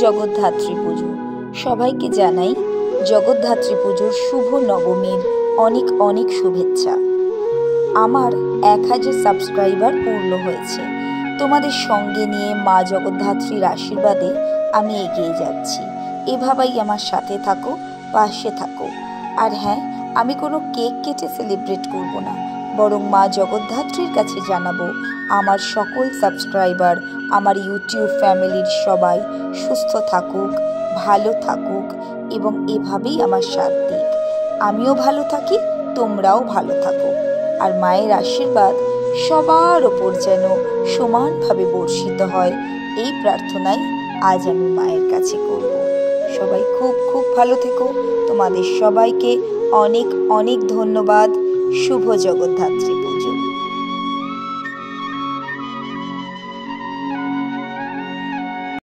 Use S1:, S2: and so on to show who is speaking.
S1: জগদ্ধাত্রী পুজো। সবাইকে জানাই জগদ্ধাত্রী পুজোর শুভ নবমীর অনেক অনেক শুভেচ্ছা। আমার 1000 সাবস্ক্রাইবার পূর্ণ হয়েছে। তোমাদের সঙ্গে নিয়ে মা জগদ্ধাত্রীর আশীর্বাদে আমি এগিয়ে যাচ্ছি। এভাবেই আমার সাথে থাকো, পাশে থাকো। আর হ্যাঁ, আমি কোনো কেক কেটে সেলিব্রেট করব না, বরং মা জগদ্ধাত্রীর কাছে জানাবো আমার সকল সাবস্ক্রাইবার, আমার ইউটিউব ফ্যামিলির সবাই সুস্থ থাকুক, ভালো থাকুক এবং এভাবেই আমার সাথ দিক। আমিও ভালো থাকি, তোমরাও ভালো থাকো। আর মায়ের আশীর্বাদ সবার ওপর যেন সমানভাবে বর্ষিত হয়, এই প্রার্থনাই আজ আমি মায়ের কাছে করব। সবাই খুব খুব ভালো থেকো। তোমাদের সবাইকে অনেক অনেক ধন্যবাদ। শুভ জগদ্ধাত্রী।